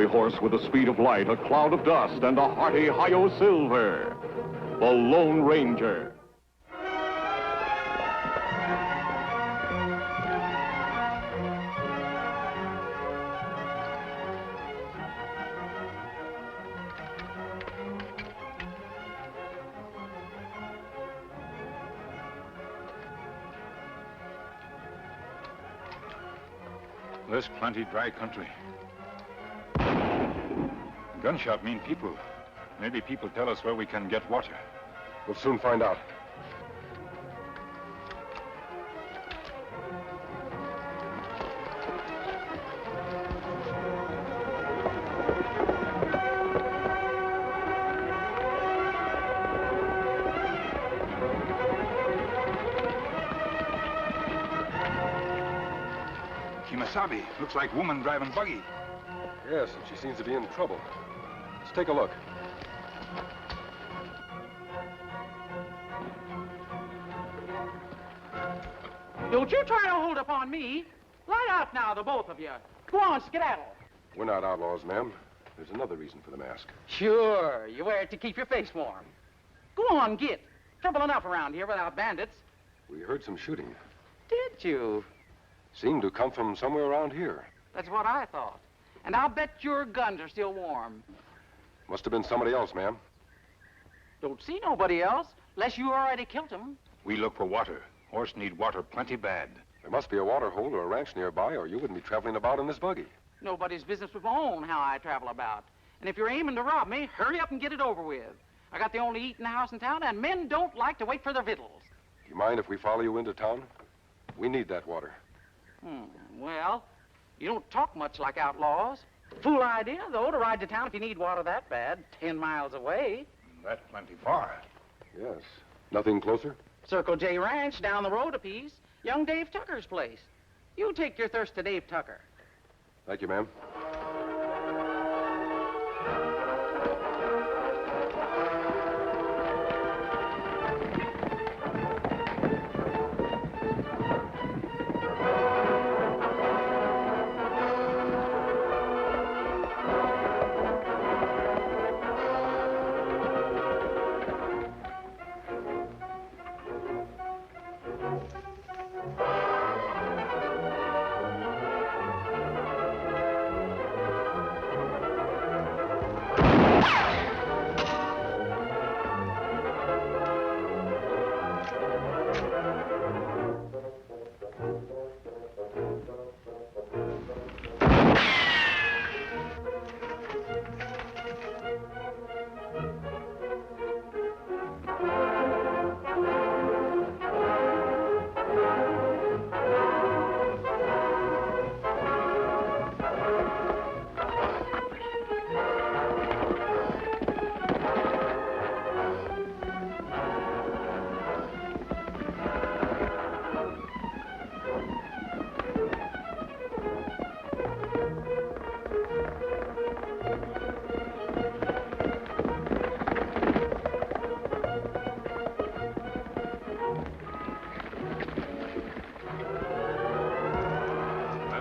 fiery horse with the speed of light, a cloud of dust, and a hearty hi-yo silver. The Lone Ranger. There's plenty dry country. Gunshot mean people. Maybe people tell us where we can get water. We'll soon find out. Kemo Sabe. Looks like woman driving buggy. Yes, and she seems to be in trouble. Let's take a look. Don't you try to hold up on me. Light out now, the both of you. Go on, skedaddle. We're not outlaws, ma'am. There's another reason for the mask. Sure, you wear it to keep your face warm. Go on, get. Trouble enough around here without bandits. We heard some shooting. Did you? Seemed to come from somewhere around here. That's what I thought. And I'll bet your guns are still warm. Must have been somebody else, ma'am. Don't see nobody else, unless you already killed him. We look for water. Horse need water plenty bad. There must be a water hole or a ranch nearby, or you wouldn't be traveling about in this buggy. Nobody's business but my own how I travel about. And if you're aiming to rob me, hurry up and get it over with. I got the only eating house in town, and men don't like to wait for their victuals. Do you mind if we follow you into town? We need that water. Well, you don't talk much like outlaws. Fool idea, though, to ride to town if you need water that bad, 10 miles away. That's plenty far. Yes. Nothing closer? Circle J Ranch down the road a piece. Young Dave Tucker's place. You take your thirst to Dave Tucker. Thank you, ma'am.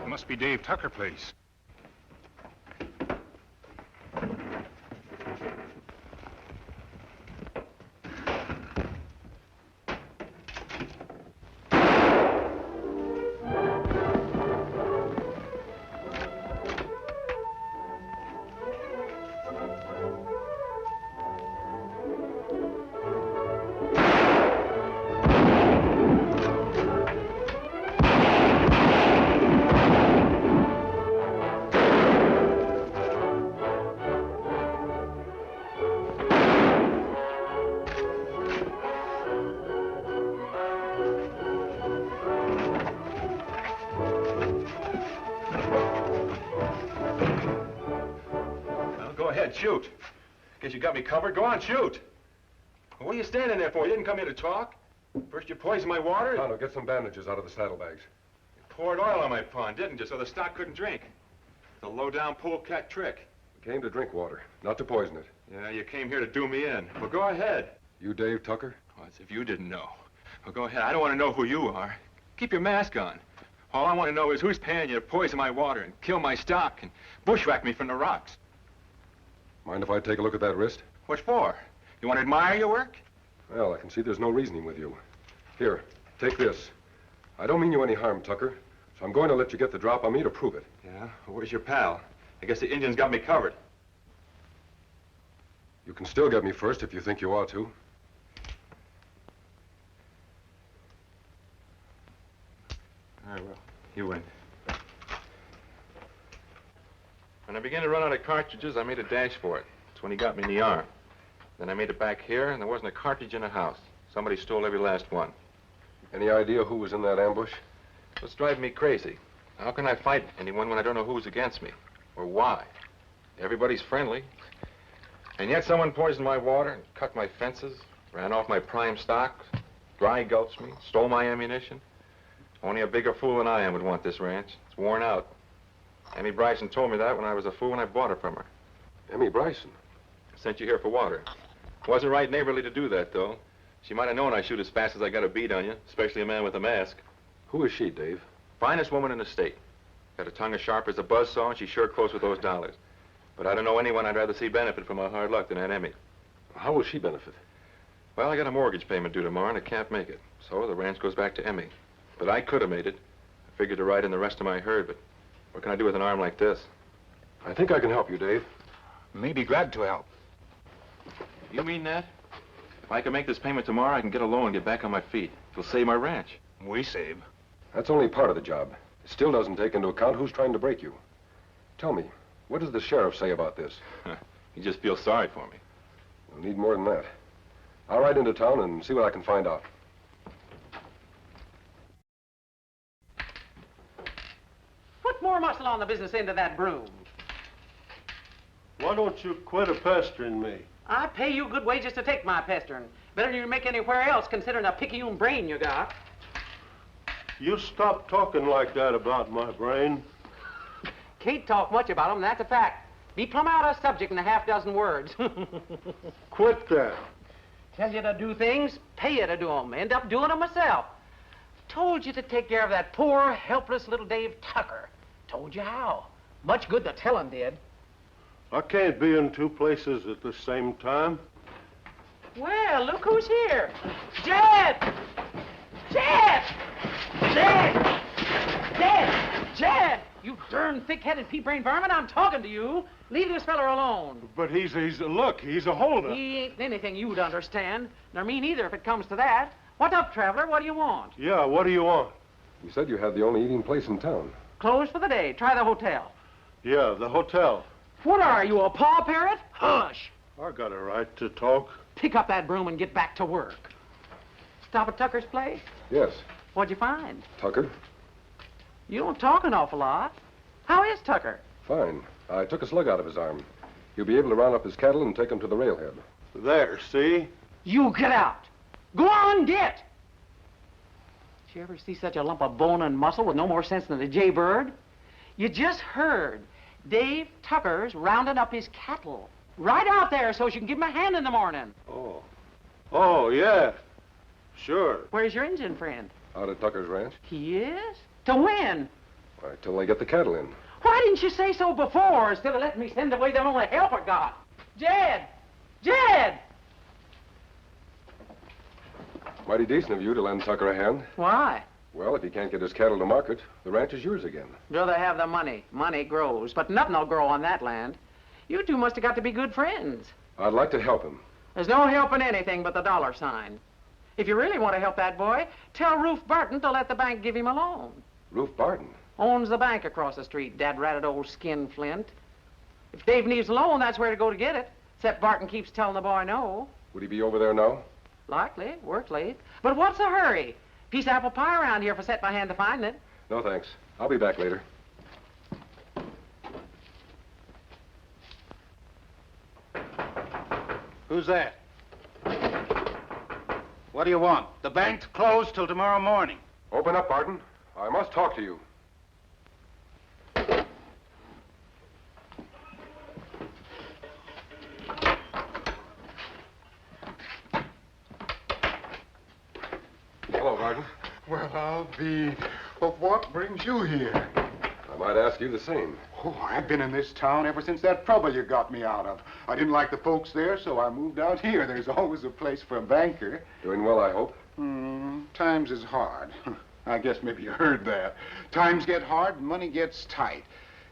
Must be Dave Tucker place. Shoot. Guess you got me covered. Go on, shoot. What are you standing there for? You didn't come here to talk. First you poisoned my water. Tonto, get some bandages out of the saddlebags. You poured oil on my pond, didn't you, so the stock couldn't drink. It's a low-down polecat trick. We came to drink water, not to poison it. Yeah, you came here to do me in. Well, go ahead. You Dave Tucker? Oh, as if you didn't know. Well, go ahead. I don't want to know who you are. Keep your mask on. All I want to know is who's paying you to poison my water and kill my stock and bushwhack me from the rocks? Mind if I take a look at that wrist? What for? You want to admire your work? Well, I can see there's no reasoning with you. Here, take this. I don't mean you any harm, Tucker, so I'm going to let you get the drop on me to prove it. Yeah? Well, where's your pal? I guess the Indians got me covered. You can still get me first if you think you ought to. All right, well, you win. When I began to run out of cartridges, I made a dash for it. That's when he got me in the arm. Then I made it back here, and there wasn't a cartridge in the house. Somebody stole every last one. Any idea who was in that ambush? What's driving me crazy? How can I fight anyone when I don't know who's against me? Or why? Everybody's friendly. And yet someone poisoned my water and cut my fences, ran off my prime stock, dry gulched me, stole my ammunition. Only a bigger fool than I am would want this ranch. It's worn out. Emmy Bryson told me that when I was a fool when I bought it from her. Emmy Bryson. I sent you here for water. Wasn't right neighborly to do that, though. She might have known I shoot as fast as I got a bead on you, especially a man with a mask. Who is she, Dave? Finest woman in the state. Got a tongue as sharp as a buzzsaw, and she's sure close with those dollars. But I don't know anyone I'd rather see benefit from my hard luck than Aunt Emmy. How will she benefit? Well, I got a mortgage payment due tomorrow, and I can't make it. So the ranch goes back to Emmy. But I could have made it. I figured to ride in the rest of my herd, but what can I do with an arm like this? I think I can help you, Dave. May be glad to help. You mean that? If I can make this payment tomorrow, I can get a loan and get back on my feet. It'll save my ranch. We save. That's only part of the job. It still doesn't take into account who's trying to break you. Tell me, what does the sheriff say about this? He just feels sorry for me. We'll need more than that. I'll ride into town and see what I can find out. Put more muscle on the business end of that broom. Why don't you quit a-pestering me? I pay you good wages to take my pestering. Better than you make anywhere else, considering a picayune brain you got. You stop talking like that about my brain. Can't talk much about them, that's a fact. Be plumb out of subject in a half dozen words. Quit that. Tell you to do things, pay you to do them. End up doing them myself. Told you to take care of that poor, helpless little Dave Tucker. Told you how. Much good the telling did. I can't be in two places at the same time. Well, look who's here. Jed! Jed! Jed! Jed! Jed! You darn thick-headed pea-brain varmint, I'm talking to you. Leave this feller alone. But he's a holdup. He ain't anything you'd understand, nor me neither if it comes to that. What up, traveler? What do you want? Yeah, what do you want? You said you had the only eating place in town. Closed for the day. Try the hotel. Yeah, the hotel. What are you, a paw parrot? Hush! I got a right to talk. Pick up that broom and get back to work. Stop at Tucker's place? Yes. What'd you find? Tucker? You don't talk an awful lot. How is Tucker? Fine. I took a slug out of his arm. He'll be able to round up his cattle and take them to the railhead. There, see? You get out. Go on, get! Did you ever see such a lump of bone and muscle with no more sense than a jaybird? You just heard. Dave Tucker's rounding up his cattle. Right out there so you can give him a hand in the morning. Oh. Oh, yeah. Sure. Where's your Indian friend? Out at Tucker's ranch. He is? To when? Right, till they get the cattle in. Why didn't you say so before instead of letting me send away the only help I got? Jed! Jed! Mighty decent of you to lend Tucker a hand. Why? Well, if he can't get his cattle to market, the ranch is yours again. Rather have the money. Money grows, but nothing will grow on that land. You two must have got to be good friends. I'd like to help him. There's no helping anything but the dollar sign. If you really want to help that boy, tell Rufe Barton to let the bank give him a loan. Rufe Barton? Owns the bank across the street, dad-ratted old skinflint. If Dave needs a loan, that's where to go to get it. Except Barton keeps telling the boy no. Would he be over there now? Likely. Works late. But what's the hurry? Piece of apple pie around here if I set my hand to finding it. No, thanks. I'll be back later. Who's that? What do you want? The bank's closed till tomorrow morning. Open up, Barton. I must talk to you. Hello, Barton. Well, I'll be... But what brings you here? I might ask you the same. Oh, I've been in this town ever since that trouble you got me out of. I didn't like the folks there, so I moved out here. There's always a place for a banker. Doing well, I hope. Times is hard. I guess maybe you heard that. Times get hard and money gets tight.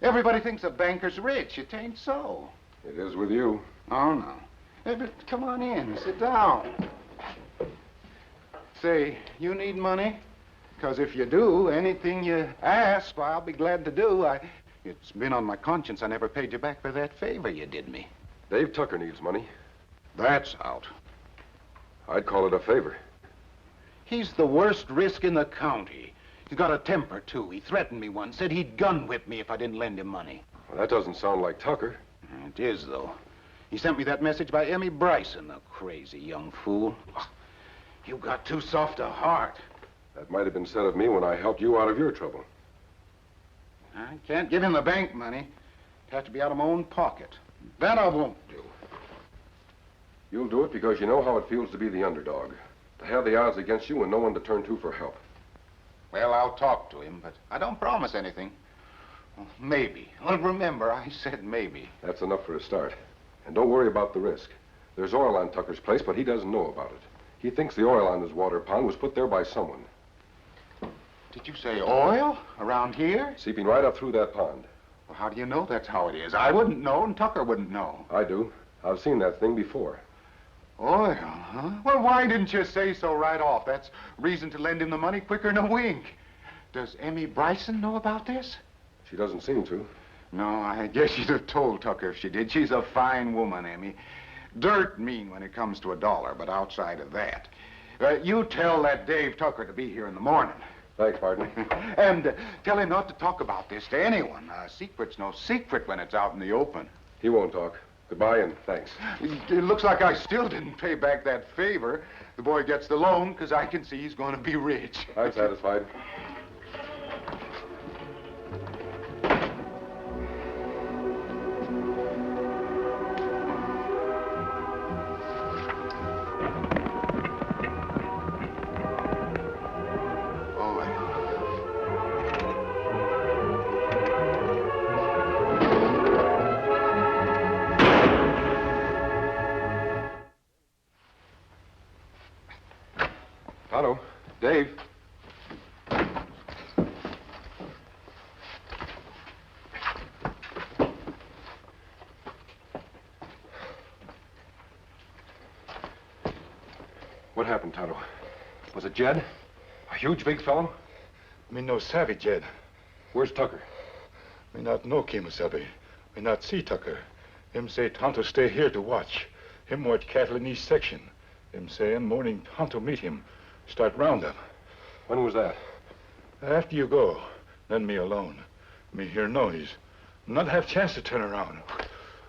Everybody thinks a banker's rich. It ain't so. It is with you. Oh, no. Hey, but come on in. Sit down. Say, you need money? Because if you do, anything you ask, I'll be glad to do. It's been on my conscience I never paid you back for that favor you did me. Dave Tucker needs money. That's out. I'd call it a favor. He's the worst risk in the county. He's got a temper, too. He threatened me once, said he'd gun whip me if I didn't lend him money. Well, that doesn't sound like Tucker. It is, though. He sent me that message by Emmy Bryson, the crazy young fool. You got too soft a heart. That might have been said of me when I helped you out of your trouble. I can't give him the bank money. It has to be out of my own pocket. That I won't do. You'll do it because you know how it feels to be the underdog. To have the odds against you and no one to turn to for help. Well, I'll talk to him, but I don't promise anything. Well, maybe. Well, remember, I said maybe. That's enough for a start. And don't worry about the risk. There's oil on Tucker's place, but he doesn't know about it. He thinks the oil on his water pond was put there by someone. Did you say oil? Around here? Seeping right up through that pond. Well, how do you know that's how it is? I wouldn't know, and Tucker wouldn't know. I do. I've seen that thing before. Oil, huh? Well, why didn't you say so right off? That's reason to lend him the money quicker than a wink. Does Emmy Bryson know about this? She doesn't seem to. No, I guess she'd have told Tucker if she did. She's a fine woman, Emmy. Dirt mean when it comes to a dollar, but outside of that. You tell that Dave Tucker to be here in the morning. Thanks, Barton. And tell him not to talk about this to anyone. A secret's no secret when it's out in the open. He won't talk. Goodbye and thanks. It looks like I still didn't pay back that favor. The boy gets the loan because I can see he's going to be rich. I'm satisfied. Tonto, Dave. What happened, Tonto? Was it Jed? A huge, big fellow? Me no Sabe, Jed. Where's Tucker? Me not know Kemo Sabe. Me not see Tucker. Him say Tonto stay here to watch. Him watch cattle in east section. Him say in morning Tonto meet him. Start roundup. When was that? After you go, then me alone. Me hear noise. Not have chance to turn around.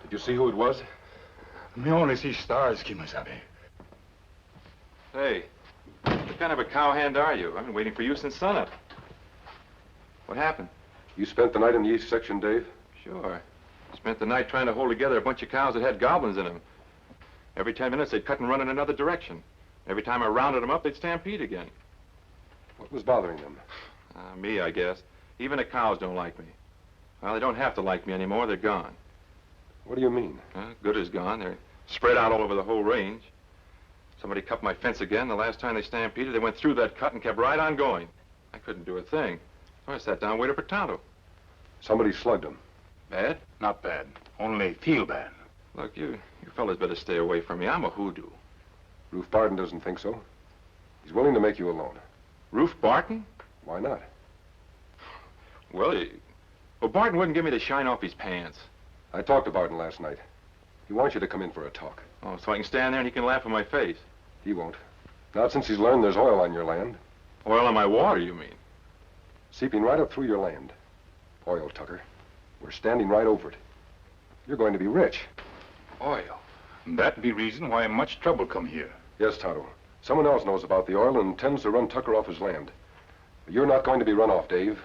Did you see who it was? Me only see stars, Kemo Sabe. Hey, what kind of a cowhand are you? I've been waiting for you since sunup. What happened? You spent the night in the east section, Dave? Sure. Spent the night trying to hold together a bunch of cows that had goblins in them. Every 10 minutes, they'd cut and run in another direction. Every time I rounded them up, they'd stampede again. What was bothering them? Me, I guess. Even the cows don't like me. Well, they don't have to like me anymore. They're gone. What do you mean? Good as gone. They're spread out all over the whole range. Somebody cut my fence again. The last time they stampeded, they went through that cut and kept right on going. I couldn't do a thing. So I sat down and waited for Tonto. Somebody slugged him. Bad? Not bad. Only feel bad. Look, you fellas better stay away from me. I'm a hoodoo. Roof Barton doesn't think so. He's willing to make you a loan. Roof Barton? Why not? Well, Barton wouldn't give me the shine off his pants. I talked to Barton last night. He wants you to come in for a talk. Oh, so I can stand there and he can laugh in my face. He won't. Not since he's learned there's oil on your land. Oil on my water, you mean? Seeping right up through your land. Oil, Tucker. We're standing right over it. You're going to be rich. Oil. That be reason why much trouble come here. Yes, Tonto. Someone else knows about the oil and intends to run Tucker off his land. But you're not going to be run off, Dave.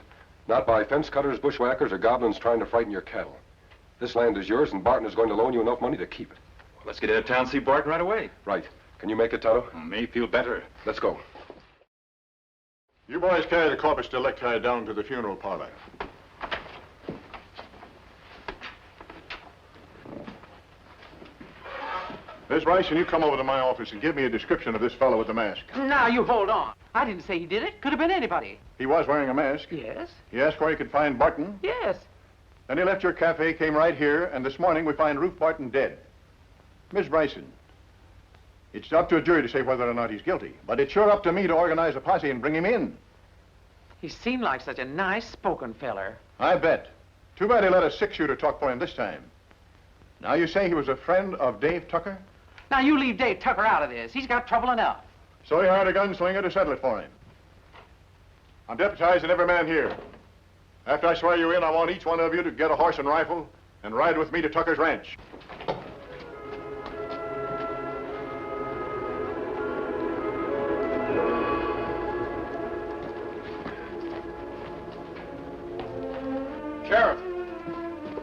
Not by fence cutters, bushwhackers, or goblins trying to frighten your cattle. This land is yours, and Barton is going to loan you enough money to keep it. Well, let's get out of town and see Barton right away. Right. Can you make it, Tonto? May feel better. Let's go. You boys carry the corpus delicti down to the funeral parlor. Miss Bryson, you come over to my office and give me a description of this fellow with the mask. Now, you hold on. I didn't say he did it. Could have been anybody. He was wearing a mask. Yes? He asked where he could find Barton. Yes. Then he left your cafe, came right here, and this morning we find Ruth Barton dead. Miss Bryson, it's up to a jury to say whether or not he's guilty, but it's sure up to me to organize a posse and bring him in. He seemed like such a nice-spoken feller. I bet. Too bad he let a six-shooter talk for him this time. Now you say he was a friend of Dave Tucker? Now, you leave Dave Tucker out of this. He's got trouble enough. So he hired a gunslinger to settle it for him. I'm deputizing every man here. After I swear you in, I want each one of you to get a horse and rifle and ride with me to Tucker's ranch. Sheriff!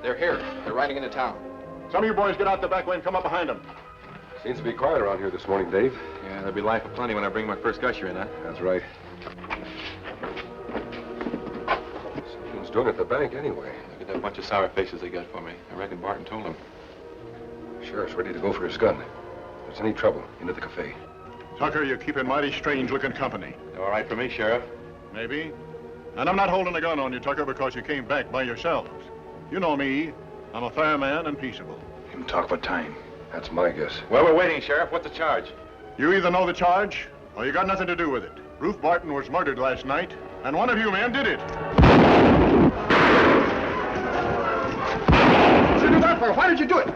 They're here. They're riding into town. Some of you boys get out the back way and come up behind them. Seems to be quiet around here this morning, Dave. Yeah, there'll be life aplenty when I bring my first gusher in, huh? That's right. Something's doing at the bank anyway. Look at that bunch of sour faces they got for me. I reckon Barton told them. Sheriff's ready to go for his gun. If there's any trouble, into the cafe. Tucker, you're keeping mighty strange-looking company. All right for me, Sheriff. Maybe. And I'm not holding a gun on you, Tucker, because you came back by yourselves. You know me. I'm a fair man and peaceable. Him talk for time. That's my guess. Well, we're waiting, Sheriff. What's the charge? You either know the charge, or you got nothing to do with it. Ruth Barton was murdered last night, and one of you men did it. What'd you do that for? Why did you do it?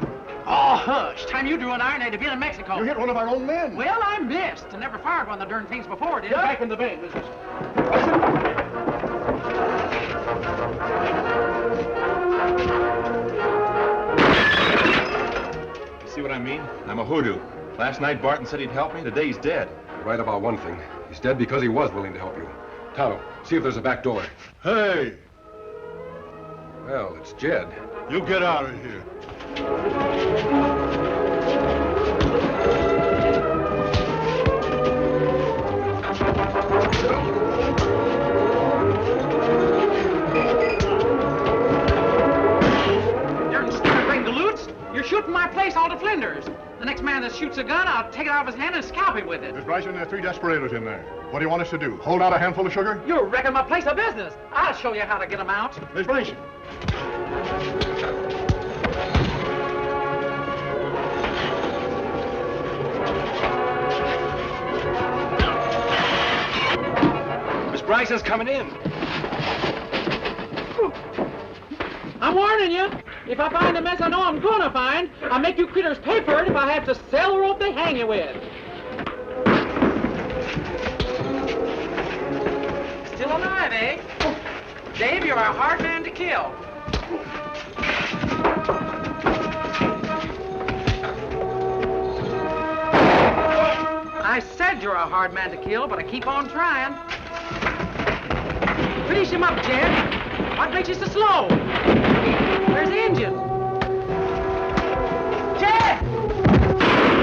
Oh, hush. Time you drew an iron, I'd have been in Mexico. You hit one of our own men. Well, I missed. I never fired one of the darn things before, did I? Back in the bank, Mrs. See what I mean? I'm a hoodoo. Last night, Barton said he'd help me. Today, he's dead. You're right about one thing. He's dead because he was willing to help you. Tonto, see if there's a back door. Hey, Well, it's Jed. you get out of here. Darn stupid bring the loots. You're shooting my place all to flinders. The next man that shoots a gun, I'll take it out of his hand and scalp him with it. Miss Bryson, there are 3 desperados in there. What do you want us to do? Hold out a handful of sugar? You're wrecking my place of business. I'll show you how to get them out. Miss Bryson. Miss Bryson's coming in. I'm warning you. If I find a mess I know I'm gonna find, I'll make you critters pay for it if I have to sell the rope they hang you with. Still alive, eh? Dave, you're a hard man to kill. I said you're a hard man to kill, but I keep on trying. Finish him up, Jed. What makes you so slow? Where's the engine? Jed!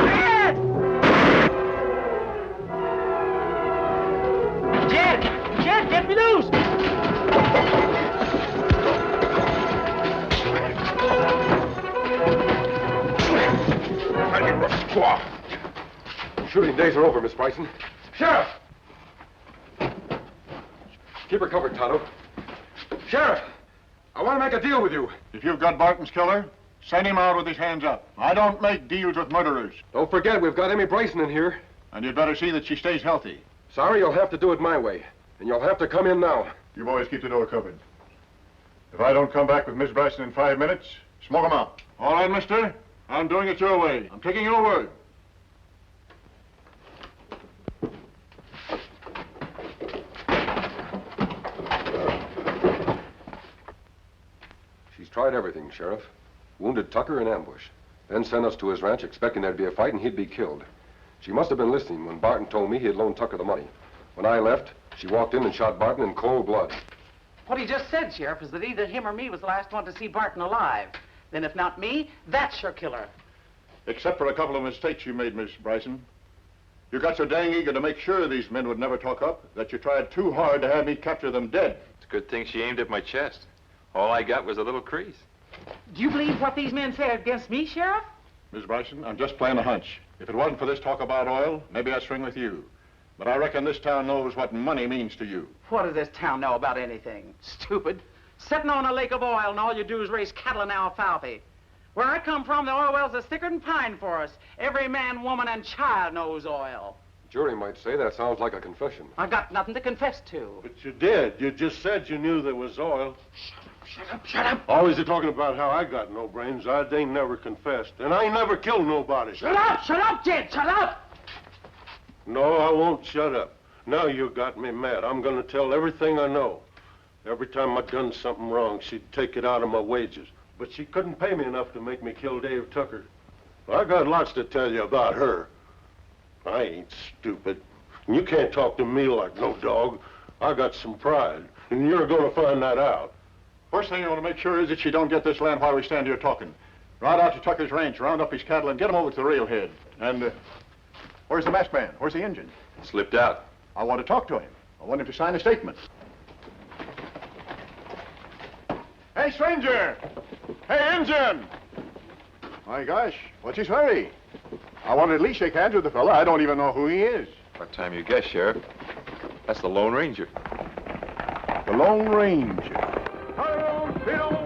Jed! Jed! Jed, get me loose! Shooting days are over, Miss Bryson. Sheriff! Keep her covered, Tonto. Sheriff! I want to make a deal with you. If you've got Barton's killer, send him out with his hands up. I don't make deals with murderers. Don't forget, we've got Emmy Bryson in here. And you'd better see that she stays healthy. Sorry, you'll have to do it my way. And you'll have to come in now. You boys keep the door covered. If I don't come back with Miss Bryson in 5 minutes, smoke 'em out. All right, mister? I'm doing it your way. I'm taking your word. She's tried everything, Sheriff. Wounded Tucker in ambush. Then sent us to his ranch expecting there'd be a fight and he'd be killed. She must have been listening when Barton told me he had loaned Tucker the money. When I left, she walked in and shot Barton in cold blood. What he just said, Sheriff, is that either him or me was the last one to see Barton alive. Then if not me, that's your killer. Except for a couple of mistakes you made, Miss Bryson. You got so dang eager to make sure these men would never talk up that you tried too hard to have me capture them dead. It's a good thing she aimed at my chest. All I got was a little crease. Do you believe what these men say against me, Sheriff? Miss Bryson, I'm just playing a hunch. If it wasn't for this talk about oil, maybe I'd swing with you. But I reckon this town knows what money means to you. What does this town know about anything? Stupid. Sitting on a lake of oil and all you do is raise cattle and alfalfa. Where I come from, the oil wells are thicker than pine forests. Every man, woman, and child knows oil. Jury might say that sounds like a confession. I've got nothing to confess to. But you did. You just said you knew there was oil. Shut up, shut up. Always talking about how I got no brains. I ain't never confessed. And I ain't never killed nobody. Shut up, Jed, shut up! No, I won't shut up. Now you got me mad. I'm gonna tell everything I know. Every time I done something wrong, she'd take it out of my wages. But she couldn't pay me enough to make me kill Dave Tucker. I got lots to tell you about her. I ain't stupid. And you can't talk to me like no dog. I got some pride, and you're gonna find that out. First thing I want to make sure is that she don't get this land while we stand here talking. Ride out to Tucker's ranch, round up his cattle, and get him over to the railhead. And, where's the masked man? Where's the engine? Slipped out. I want to talk to him. I want him to sign a statement. Hey, stranger! Hey, engine! My gosh, what's his hurry? I want to at least shake hands with the fella. I don't even know who he is. What time you guess, Sheriff? That's the Lone Ranger. The Lone Ranger. Hi-yo,